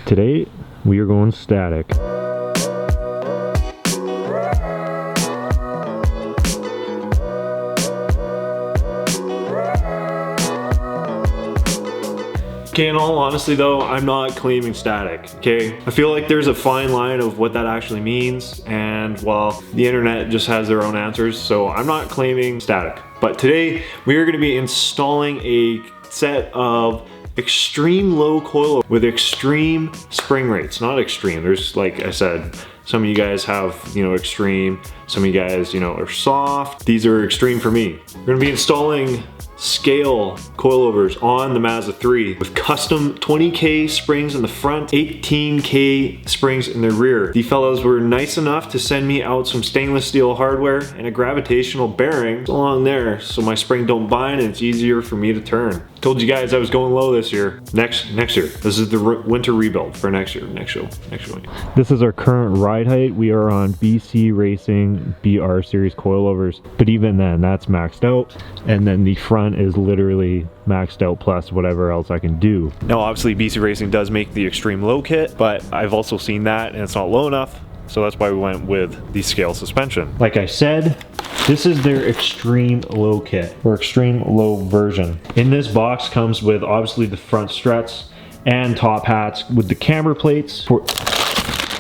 Today, we are going static. Okay, in all honesty though, I'm not claiming static, okay? I feel like there's a fine line of what that actually means, and well, the internet just has their own answers, so I'm not claiming static. But today, we are gonna be installing a set of extreme low coil with extreme spring rates. Not extreme, there's, like I said, some of you guys have, extreme, some of you guys, are soft. These are extreme for me. We're gonna be installing scale coilovers on the Mazda 3 with custom 20K springs in the front, 18K springs in the rear. The fellows were nice enough to send me out some stainless steel hardware and a gravitational bearing along there so my spring don't bind and it's easier for me to turn. Told you guys I was going low this year. Next year. This is the winter rebuild for next year. Next show. This is our current ride height. We are on BC Racing BR series coilovers, but even then that's maxed out, and then the front is literally maxed out plus whatever else I can do. Now obviously BC Racing does make the extreme low kit, but I've also seen that and it's not low enough, so that's why we went with the scale suspension. Like I said, this is their extreme low kit, or extreme low version. In this box comes with obviously the front struts and top hats with the camber plates.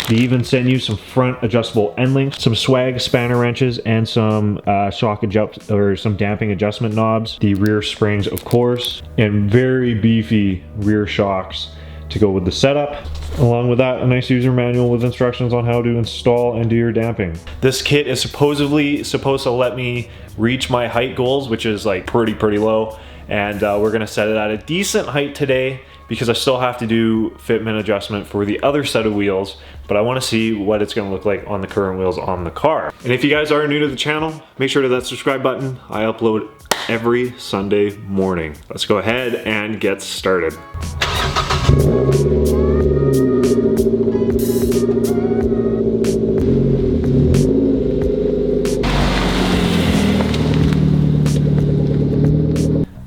They even send you some front adjustable end links, some swag spanner wrenches, and some some damping adjustment knobs. The rear springs, of course, and very beefy rear shocks to go with the setup. Along with that, a nice user manual with instructions on how to install and do your damping. This kit is supposedly supposed to let me reach my height goals, which is like pretty low, and we're gonna set it at a decent height today because I still have to do fitment adjustment for the other set of wheels, but I want to see what it's going to look like on the current wheels on the car. And if you guys are new to the channel, make sure to hit that subscribe button. I upload every Sunday morning. Let's go ahead and get started.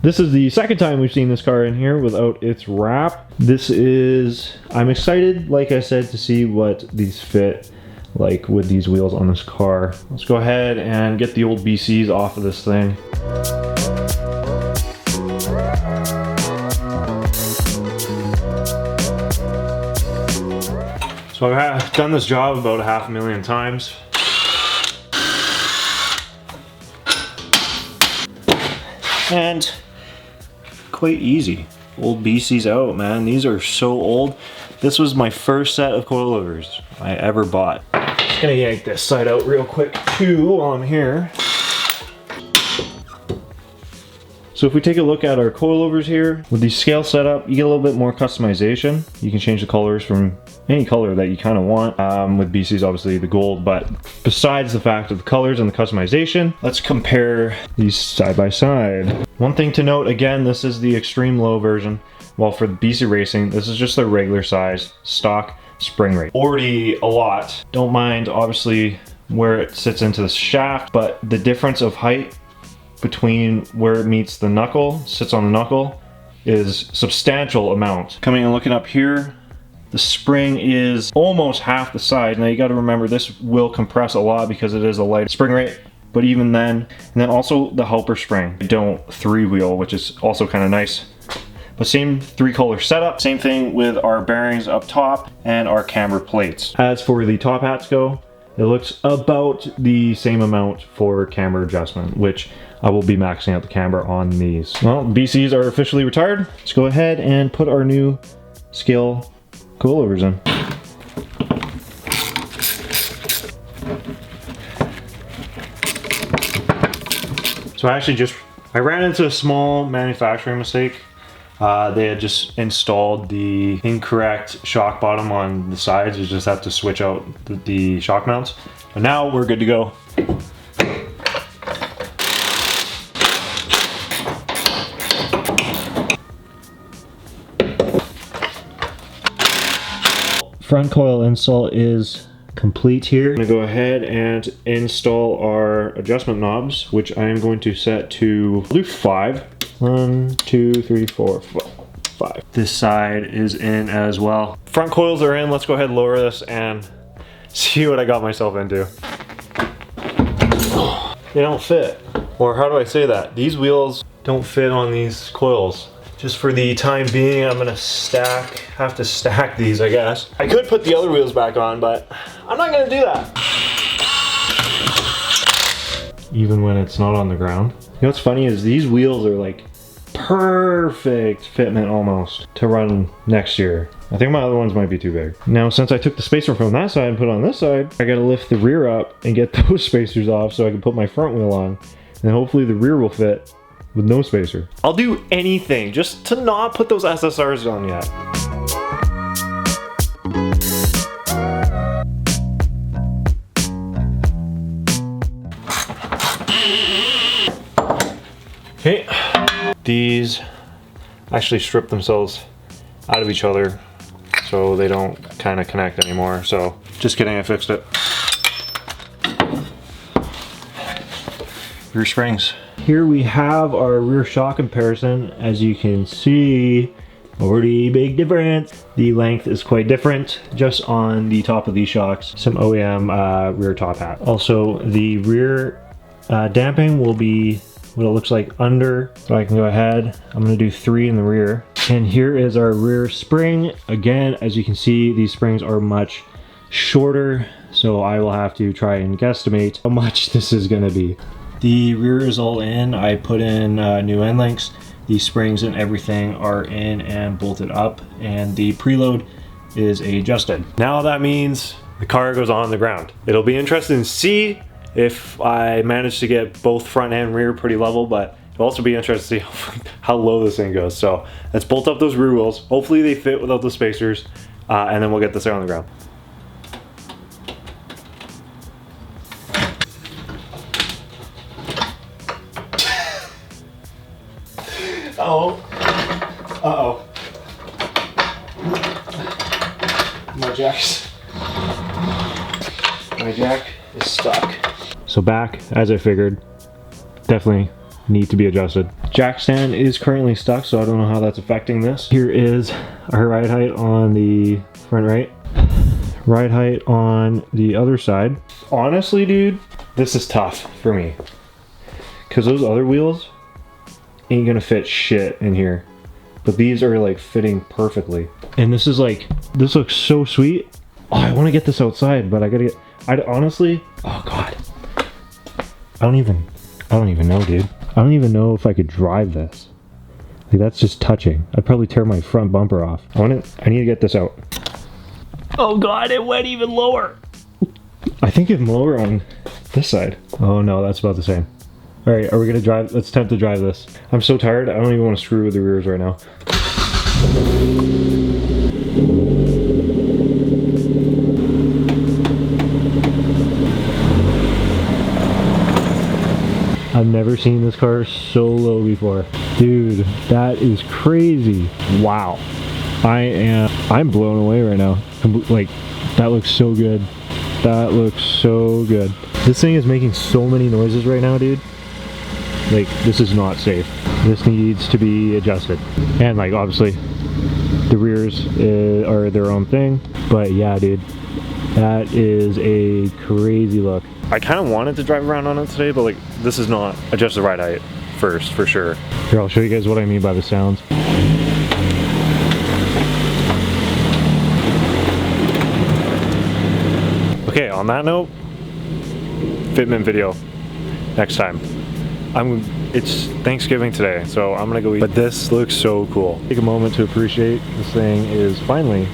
This is the second time we've seen this car in here without its wrap. I'm excited, like I said, to see what these fit like with these wheels on this car. Let's go ahead and get the old BCs off of this thing. So I've done this job about 500,000 times. And quite easy. Old BC's out, man. These are so old. This was my first set of coilovers I ever bought. Just gonna yank this side out real quick too while I'm here. So if we take a look at our coilovers here, with the scale setup, you get a little bit more customization. You can change the colors from any color that you kind of want. With BC's obviously the gold, but besides the fact of the colors and the customization, let's compare these side by side. One thing to note, again, this is the extreme low version, while for the BC Racing, this is just the regular size stock spring rate. Already a lot. Don't mind obviously where it sits into the shaft, but the difference of height between where it meets the knuckle, sits on the knuckle, is substantial amount. Coming and looking up here, the spring is almost half the size. Now you got to remember this will compress a lot because it is a light spring rate, but even then, and then also the helper spring. Don't three wheel, which is also kind of nice. But same three color setup, same thing with our bearings up top and our camber plates. As for the top hats go, it looks about the same amount for camber adjustment, which I will be maxing out the camber on these. Well, BCs are officially retired. Let's go ahead and put our new scale coilovers in. So I ran into a small manufacturing mistake. They had just installed the incorrect shock bottom on the sides. You just have to switch out the shock mounts. But now we're good to go. Front coil install is complete here. I'm gonna go ahead and install our adjustment knobs, which I am going to set to loop 5. 1, 2, 3, 4, 5. 5. This side is in as well. Front coils are in. Let's go ahead and lower this and see what I got myself into. They don't fit. Or how do I say that? These wheels don't fit on these coils. Just for the time being, I'm gonna have to stack these, I guess. I could put the other wheels back on, but I'm not gonna do that. Even when it's not on the ground. You know what's funny is these wheels are like perfect fitment almost to run next year. I think my other ones might be too big. Now, since I took the spacer from that side and put it on this side, I gotta lift the rear up and get those spacers off so I can put my front wheel on. And hopefully the rear will fit with no spacer. I'll do anything just to not put those SSRs on yet. Okay, these actually strip themselves out of each other so they don't kind of connect anymore. So just kidding, I fixed it. Rear springs. Here we have our rear shock comparison. As you can see, already big difference. The length is quite different just on the top of these shocks. Some OEM rear top hat. Also, the rear damping will be what it looks like under. So I can go ahead. I'm gonna do 3 in the rear. And here is our rear spring. Again, as you can see, these springs are much shorter. So I will have to try and guesstimate how much this is gonna be. The rear is all in. I put in new end links. The springs and everything are in and bolted up, and the preload is adjusted. Now that means the car goes on the ground. It'll be interesting to see if I manage to get both front and rear pretty level, but it'll also be interesting to see how low this thing goes. So let's bolt up those rear wheels. Hopefully they fit without the spacers, and then we'll get this thing on the ground. Uh-oh. Uh-oh. My jack is stuck. So back, as I figured, definitely need to be adjusted. Jack stand is currently stuck, so I don't know how that's affecting this. Here is our ride height on the front right. Ride height on the other side. Honestly, dude, this is tough for me. Because those other wheels ain't gonna fit shit in here, but these are like fitting perfectly. And this is like, this looks so sweet. Oh, I want to get this outside, but I gotta get, honestly, oh god, I don't even know, dude. I don't even know if I could drive this. Like, that's just touching. I'd probably tear my front bumper off. I need to get this out. Oh god, it went even lower. I think it's lower on this side. Oh no, that's about the same. All right, are we gonna drive? Let's attempt to drive this. I'm so tired, I don't even want to screw with the rears right now. I've never seen this car so low before. Dude, that is crazy. Wow. I'm blown away right now. Like, that looks so good. That looks so good. This thing is making so many noises right now, dude. Like, this is not safe. This needs to be adjusted. And like, obviously, the rears are their own thing. But yeah, dude, that is a crazy look. I kind of wanted to drive around on it today, but like, this is not adjusted ride height first, for sure. Here, I'll show you guys what I mean by the sounds. Okay, on that note, fitment video next time. It's Thanksgiving today, so I'm gonna go eat. But this looks so cool. Take a moment to appreciate this thing is finally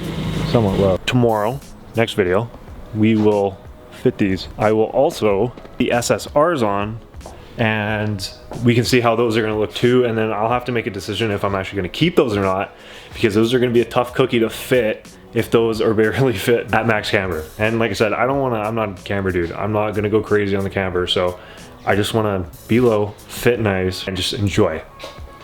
somewhat low. Tomorrow, next video, we will fit these. I will also the SSRs on, and we can see how those are gonna look too, and then I'll have to make a decision if I'm actually gonna keep those or not, because those are gonna be a tough cookie to fit if those are barely fit at max camber. And like I said, I'm not a camber dude. I'm not gonna go crazy on the camber, so I just wanna be low, fit nice, and just enjoy.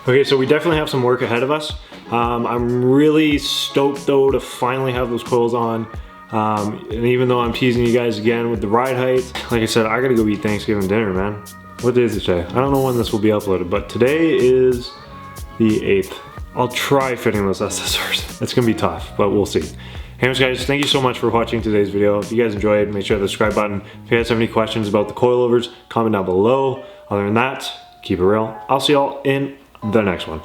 Okay, so we definitely have some work ahead of us. I'm really stoked though to finally have those coils on. And even though I'm teasing you guys again with the ride height, like I said, I gotta go eat Thanksgiving dinner, man. What day is it today? I don't know when this will be uploaded, but today is the 8th. I'll try fitting those SSRs. It's gonna be tough, but we'll see. Anyways guys, thank you so much for watching today's video. If you guys enjoyed, make sure to hit the subscribe button. If you guys have any questions about the coilovers, comment down below. Other than that, keep it real. I'll see y'all in the next one.